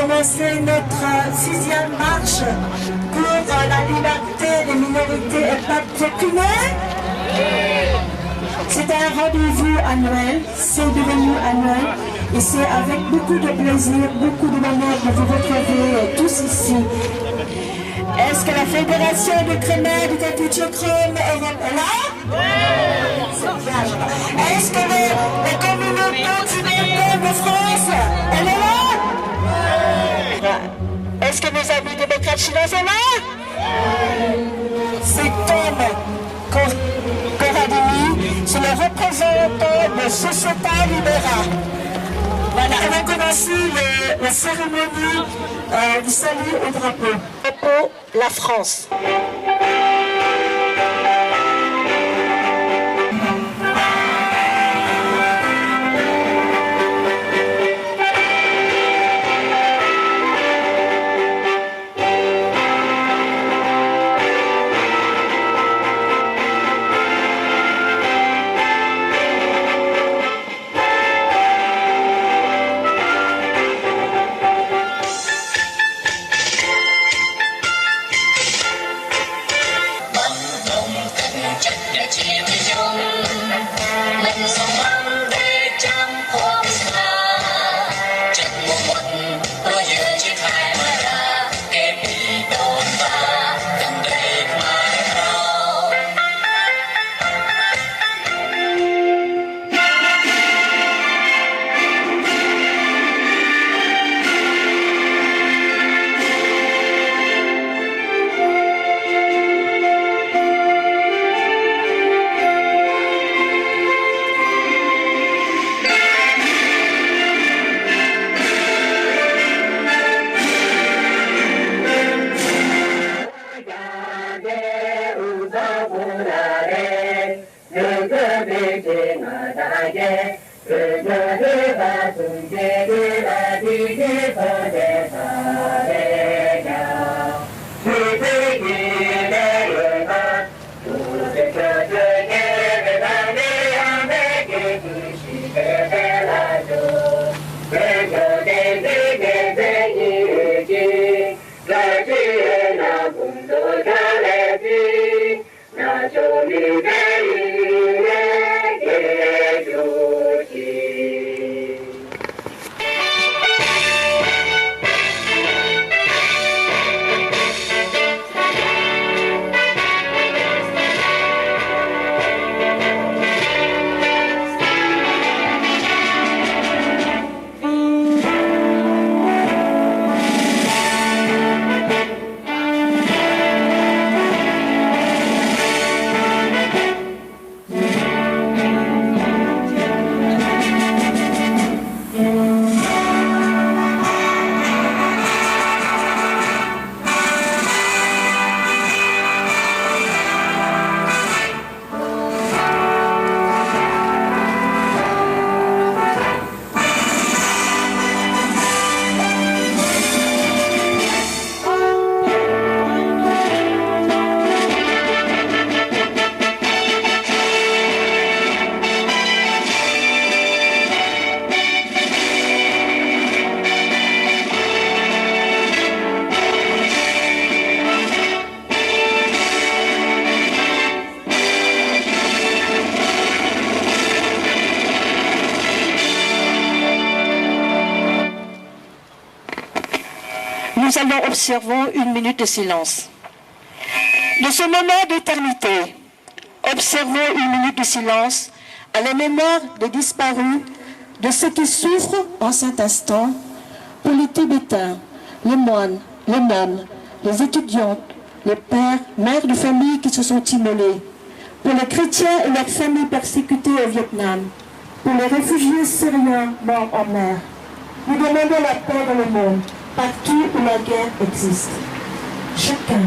commencer notre sixième marche pour la liberté des minorités et peuples opprimés. C'est un rendez-vous annuel, c'est devenu annuel et c'est avec beaucoup de plaisir, beaucoup de bonheur de vous retrouver tous ici. Est-ce que la Fédération de Crémer du Capuchochrome est là? Est-ce que les communautés tibétaines de France, elle est là? Est-ce que nos amis démocrates chinois sont là? Cet homme Corradini, c'est le représentant de Société Libérale. Voilà, on va commencer la cérémonie du salut au drapeau. Drapeau, la France. Nous allons observer une minute de silence. De ce moment d'éternité, observons une minute de silence à la mémoire des disparus, de ceux qui souffrent en cet instant, pour les Tibétains, les moines, les nonnes, les étudiantes, les pères, mères de famille qui se sont immolés, pour les chrétiens et leurs familles persécutées au Vietnam, pour les réfugiés syriens morts en mer. Nous demandons la paix dans le monde, partout où la guerre existe. Chacun,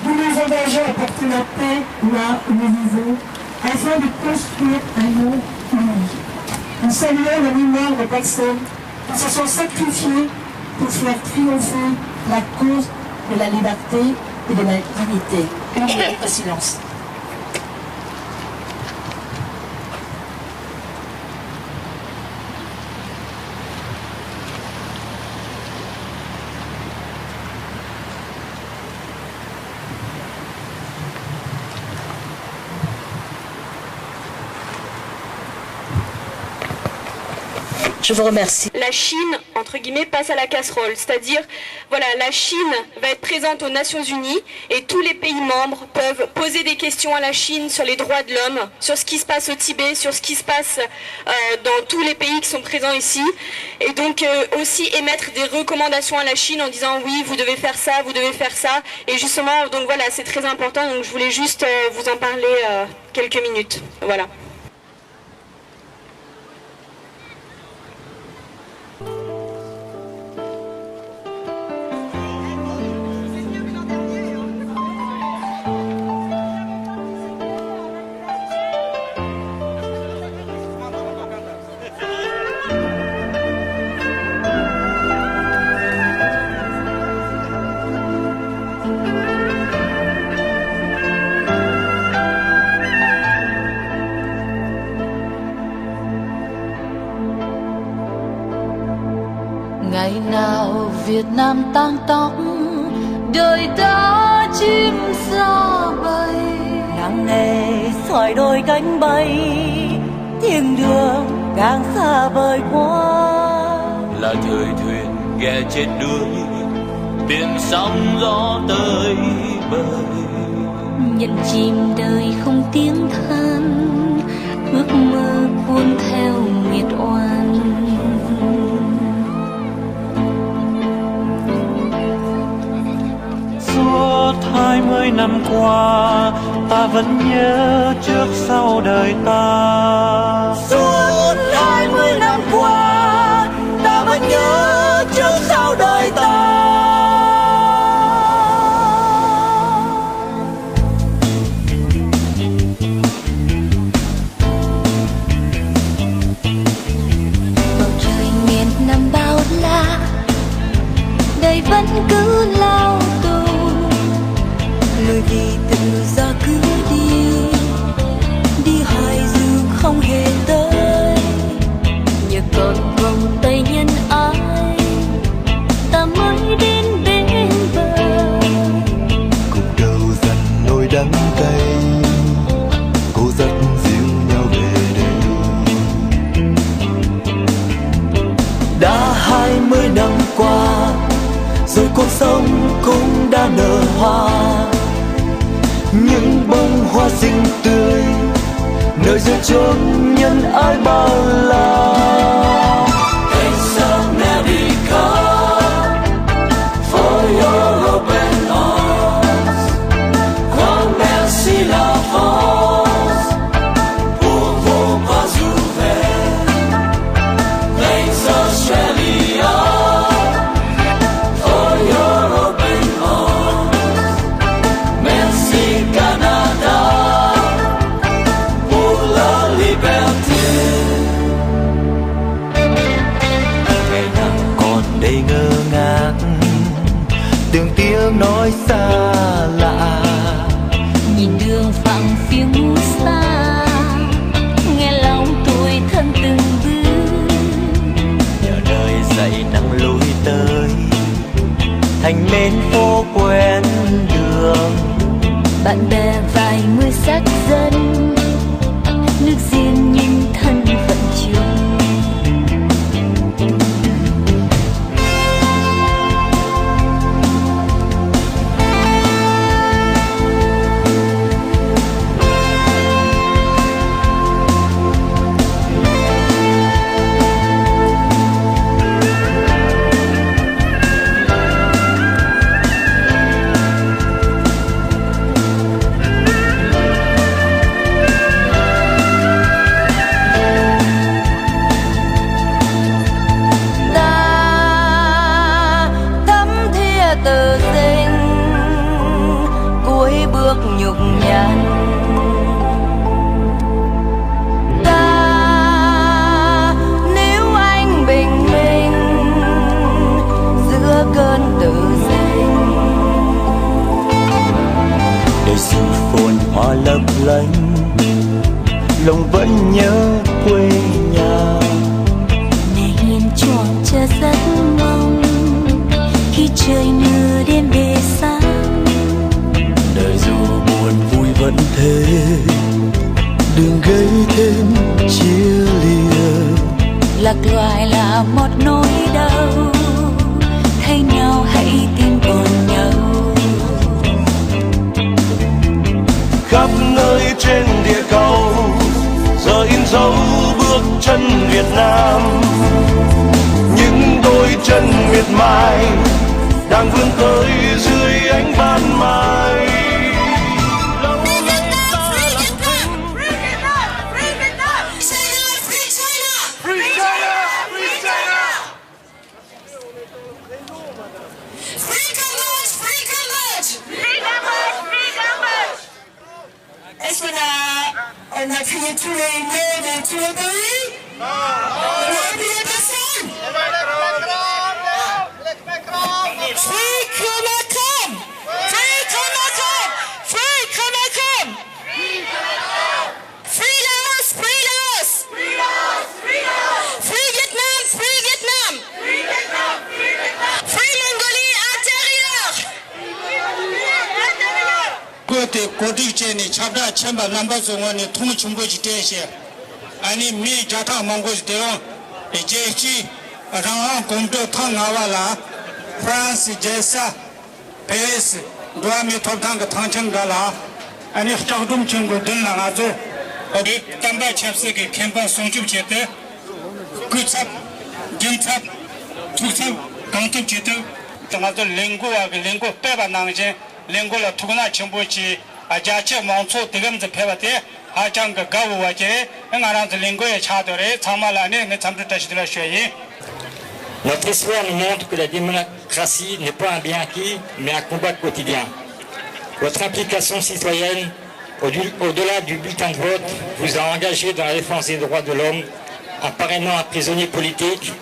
nous nous engageons à porter la paix là où nous vivons, afin de construire un monde uni. Nous saluons la mémoire de personnes qui se sont sacrifiées pour faire triompher la cause de la liberté et de la dignité. Une minute de silence. Je vous remercie. La Chine, entre guillemets, passe à la casserole. C'est-à-dire, voilà, la Chine va être présente aux Nations Unies et tous les pays membres peuvent poser des questions à la Chine sur les droits de l'homme, sur ce qui se passe au Tibet, sur ce qui se passe dans tous les pays qui sont présents ici. Et donc aussi émettre des recommandations à la Chine en disant oui, vous devez faire ça, vous devez faire ça. Et justement, donc voilà, c'est très important. Donc je voulais juste vous en parler quelques minutes. Voilà. Ngày nào Việt Nam tang tóc, đời ta chim xa bay. Nắng nề xoài đôi cánh bay, thiên đường càng xa vời quá. Là thời thuyền ghe chết đuối, biển sóng gió tới bời. Nhận chìm đời không tiếng than, ước mơ cuốn theo nghiệt oan. Suốt 20 năm qua, ta vẫn nhớ trước sau đời ta. Suốt 20 năm qua, ta vẫn nhớ trước sau đời ta. Bầu trời miền Nam bao la, đời vẫn cứ lao tù. Người vì tự do cứ đi, đi hoài dù không hề tới. Nhờ còn vòng tay nhân ái, ta mới đến bên bờ. Cùng đầu dặn nỗi đắng cay, cô dắt dìu nhau về đây. Đã 20 năm qua, rồi cuộc sống cũng đã nở hoa. Những bông hoa xinh tươi, nơi giữa chốn nhân ái bao la. Thanks America for your open arms. Grand merci la France pour vos bras ouverts. Thanks Australia for your open arms. Merci Canada pour la liberté. Ngày nào còn đây ngơ ngác, từng tiếng nói xa lạ. Nhìn đường phẳng phiêu xa, nghe lòng tuổi thân từng bước. Nhờ đời dạy nắng lối tới, thành mến phố quen đường. Bạn bè vài mươi sắc dân, nước riêng nhưng thân phận chung. Nhục nhằn ta, nếu anh bình minh giữa cơn tự danh. Đời sự phồn hoa lấp lánh, lòng vẫn nhớ quê nhà. Mẹ hiền chuộc chờ giấc mong, khi trời mưa đêm về sáng. Đời dù buồn vui vẫn thế, đừng gây thêm chia lìa. lạc loài là một nỗi đau, thấy nhau hãy tin vào nhau. Khắp nơi trên địa cầu giờ in dấu bước chân Việt Nam, những đôi chân miệt mài đang vươn tới dưới ánh ban mai. Est-ce qu'on a crié tous les noms de tous les pays? Non. On a oublié personne? Free Macron! Free Macron! Free Macron! Free Laos! Free Laos! Free Laos! Free Laos! Free Vietnam! Free Vietnam! Free Vietnam! Free Vietnam! Free Mongolie intérieure! Koti cheni chabda chamba namba zongwani thum chumboji teshe ani mi jata mongos deon ejechi rang komto thangawala France jesa Paris doa mi thotang thangchang gala ani chagdum chungo dunna ngazo odi tamba chapse ke khemba songchup chete kuchap jinchap tuchap kangtup chete tamato lengo wa lengo peba nangje lengo la thugna chumbochi ajache mongso digam je phebate ajang ga gawu waje ngarang lengo ye chadore chamala ne ne chamtu tashidla shoyi. Notre histoire nous montre que la démocratie n'est pas un bien acquis, mais un combat quotidien. Votre implication citoyenne, au-delà du bulletin de vote, vous a engagé dans la défense des droits de l'homme, en parrainant un prisonnier politique,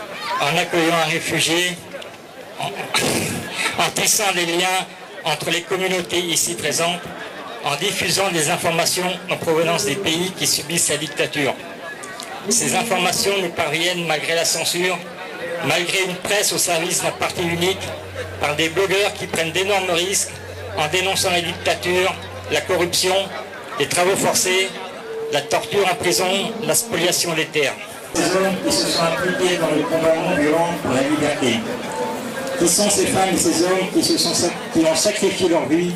en accueillant un réfugié, en tissant des liens entre les communautés ici présentes, en diffusant des informations en provenance des pays qui subissent la dictature. Ces informations nous parviennent malgré la censure, malgré une presse au service d'un parti unique, par des blogueurs qui prennent d'énormes risques en dénonçant la dictature, la corruption, les travaux forcés, la torture en prison, la spoliation des terres. Ces hommes qui se sont impliqués dans le combat non violent pour la liberté. Qui sont ces femmes et ces hommes qui ont sacrifié leur vie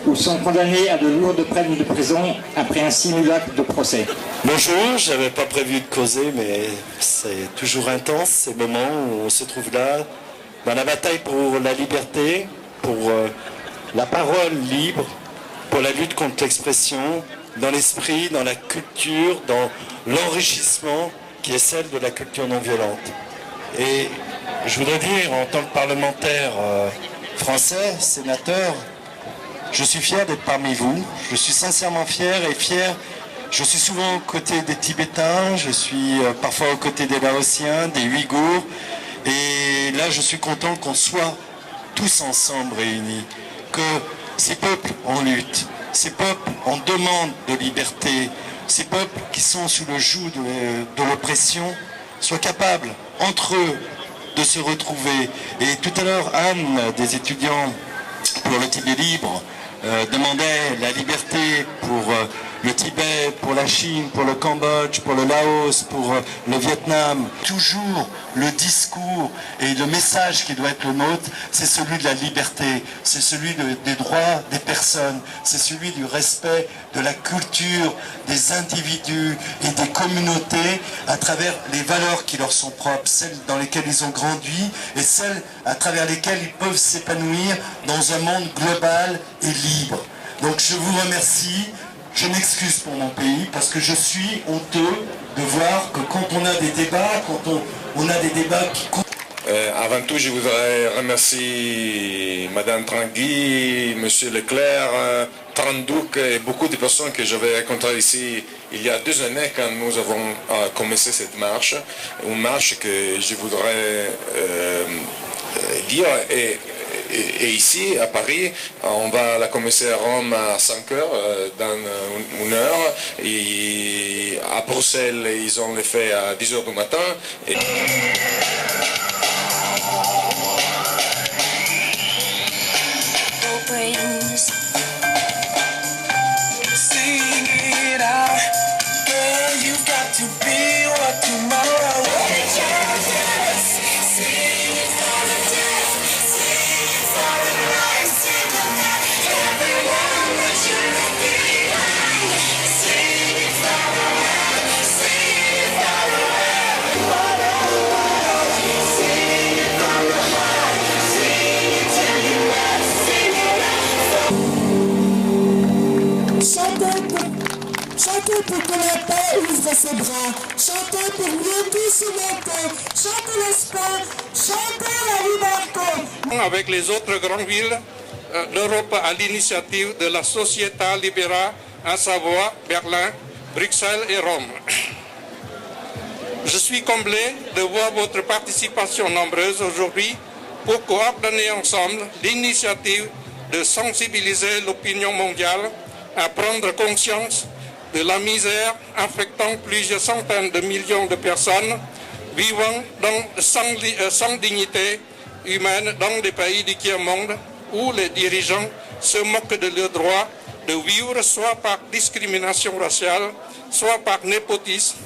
ou sont condamnés à de lourdes peines de prison après un simulacre de procès? Bonjour, je n'avais pas prévu de causer, mais c'est toujours intense ces moments où on se trouve là, dans la bataille pour la liberté, pour la parole libre, pour la lutte contre l'expression, dans l'esprit, dans la culture, dans l'enrichissement qui est celle de la culture non violente. Et je voudrais dire, en tant que parlementaire français, sénateur, je suis fier d'être parmi vous. Je suis sincèrement fier et fier. Je suis souvent aux côtés des Tibétains, je suis parfois aux côtés des Laotiens, des Ouïghours. Et là, je suis content qu'on soit tous ensemble réunis, que ces peuples en lutte, ces peuples en demande de liberté, ces peuples qui sont sous le joug de l'oppression, soient capables, entre eux, de se retrouver. Et tout à l'heure, Anne, des étudiants pour le Tibet libre, demandait la liberté pour le Tibet, pour la Chine, pour le Cambodge, pour le Laos, pour le Vietnam. Toujours le discours et le message qui doit être le nôtre, c'est celui de la liberté, c'est celui des droits des personnes, c'est celui du respect de la culture des individus et des communautés à travers les valeurs qui leur sont propres, celles dans lesquelles ils ont grandi et celles à travers lesquelles ils peuvent s'épanouir dans un monde global et libre. Donc je vous remercie. Je m'excuse pour mon pays parce que je suis honteux de voir que quand on a des débats, quand on a des débats qui... Avant tout, je voudrais remercier Madame Tanguy, Monsieur Leclerc, Trandouc et beaucoup de personnes que j'avais rencontrées ici il y a 2 années quand nous avons commencé cette marche. Une marche que je voudrais dire et ici, à Paris, on va la commencer à Rome à 5 heures, dans 1 heure. Et à Bruxelles, ils ont le fait à 10 heures du matin. Et... Sing it out, girl, you got to be what tomorrow is. ses bras. Chantez pour mieux tous monter. Chantez l'espoir, chantez la liberté. Avec les autres grandes villes d'Europe à l'initiative de la Società Libera à Savoie, Berlin, Bruxelles et Rome. Je suis comblé de voir votre participation nombreuse aujourd'hui pour coordonner ensemble l'initiative de sensibiliser l'opinion mondiale à prendre conscience de la misère affectant plusieurs centaines de millions de personnes vivant sans dignité humaine dans des pays du tiers-monde où les dirigeants se moquent de leur droit de vivre soit par discrimination raciale, soit par népotisme,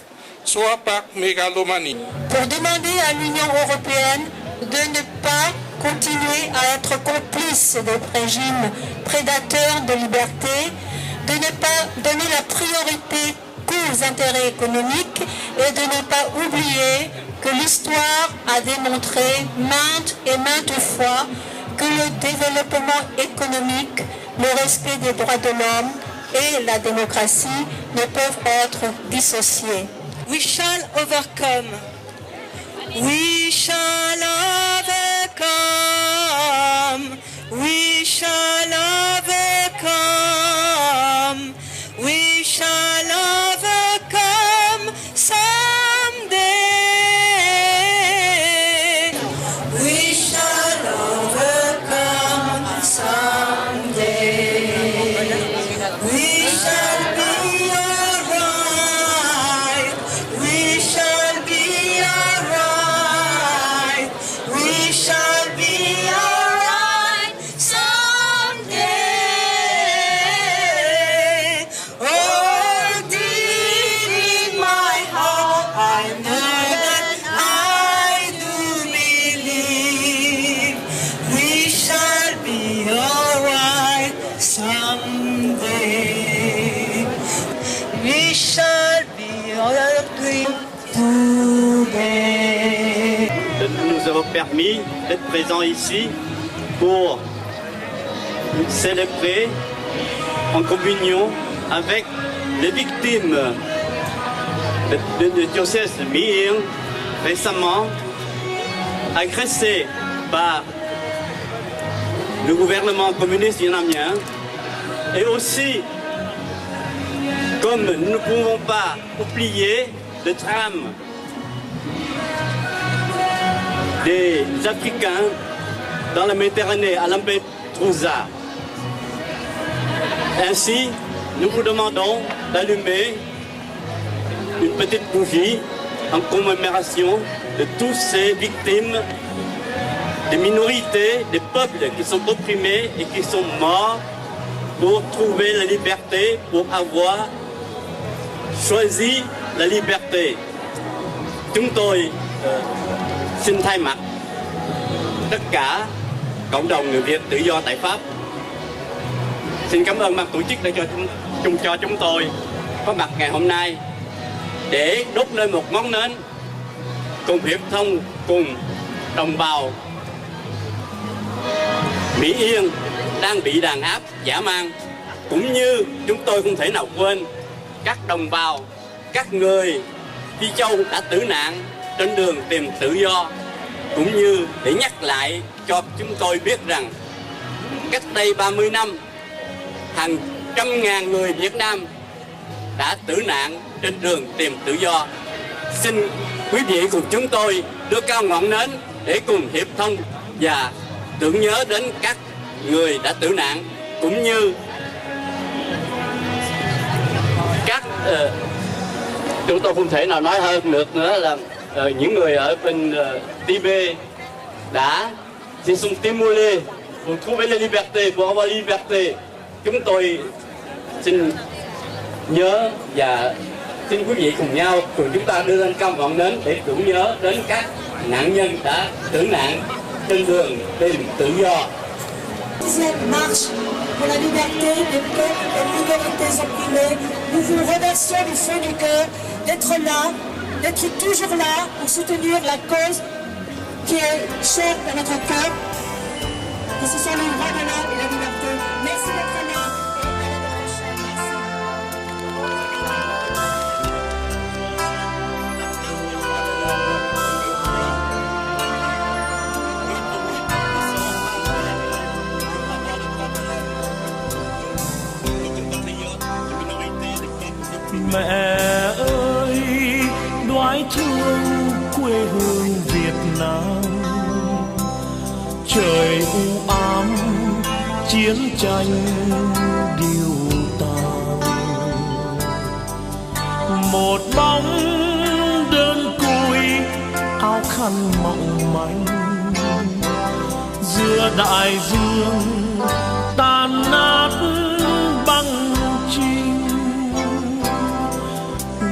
soit par mégalomanie. Pour demander à l'Union européenne de ne pas continuer à être complice des régimes prédateurs de liberté, de ne pas donner la priorité qu'aux intérêts économiques et de ne pas oublier que l'histoire a démontré maintes et maintes fois que le développement économique, le respect des droits de l'homme et la démocratie ne peuvent être dissociés. We shall overcome. We shall overcome. We shall overcome. We shall overcome someday. We shall overcome someday. We shall be alright. We shall be alright. We shall be alright someday. Oh, deep in my heart, I know that I do believe we shall be alright someday. We shall be alright today. Nous avons permis d'être présents ici pour célébrer en communion avec les victimes de diocèse de Mỹ Yên, récemment agressées par le gouvernement communiste vietnamien, et aussi, comme nous ne pouvons pas oublier le drame des Africains dans la Méditerranée, à Lampedusa. Ainsi, nous vous demandons d'allumer une petite bougie en commémoration de toutes ces victimes, des minorités, des peuples qui sont opprimés et qui sont morts pour trouver la liberté, pour avoir choisi la liberté. Chúng tôi xin thay mặt tất cả cộng đồng người Việt tự do tại Pháp, xin cảm ơn ban tổ chức đã cho chúng tôi có mặt ngày hôm nay để đốt lên một ngón nến cùng hiệp thông cùng đồng bào Mỹ Yên đang bị đàn áp dã man, cũng như chúng tôi không thể nào quên các đồng bào, các người Phi Châu đã tử nạn trên đường tìm tự do, cũng như để nhắc lại cho chúng tôi biết rằng cách đây 30 năm hàng trăm ngàn người Việt Nam đã tử nạn trên đường tìm tự do. Xin quý vị cùng chúng tôi đưa cao ngọn nến để cùng hiệp thông và tưởng nhớ đến các người đã tử nạn, cũng như các chúng tôi không thể nào nói hơn được nữa là những người ở bên Tibet đã se sont immolés pour trouver la liberté, pour avoir la liberté. Chúng tôi xin nhớ và xin quý vị cùng nhau cùng chúng ta đưa lên cao ngọn nến để tưởng nhớ đến các nạn nhân đã tử nạn trên đường tìm tự do. Marche pour la liberté des peuples et minorités opprimées. Nous vous remercions du fond du cœur d'être là, d'être toujours là pour soutenir la cause qui est chère à notre cœur, que ce sont les droits de l'homme et la liberté. Merci d'être là. Mẹ ơi, đoái thương quê hương Việt Nam, trời u ám chiến tranh điêu tàn, một bóng đơn côi áo khăn mỏng manh giữa đại dương tan nát băng chinh.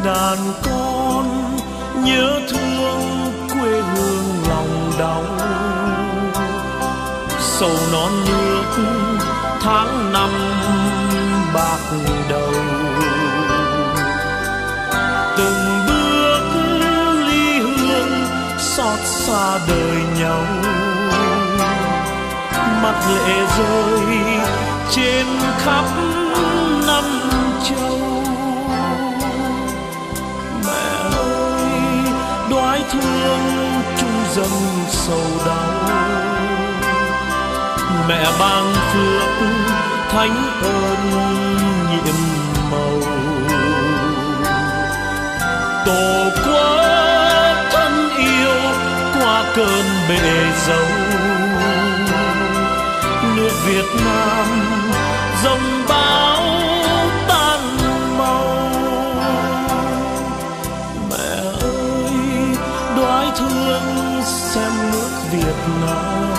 Đàn con nhớ thương quê hương lòng đau, sầu non nước tháng năm bạc đầu. Từng bước ly hương xót xa đời nhau, mắt lệ rơi trên khắp năm châu. Mẹ ơi, đoái thương chung dâng sầu đau, mẹ ban phước thánh ơn nhiệm màu. Tổ quốc thân yêu qua cơn bể dâu, nước Việt Nam dòng bão tan màu. Mẹ ơi, đoái thương xem nước Việt Nam,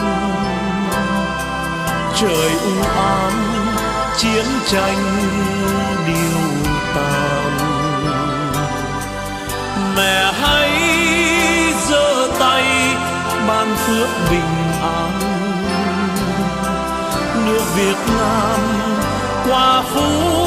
trời u ám chiến tranh điêu tàn. Mẹ hãy giơ tay ban phước bình an, nước Việt Nam qua phú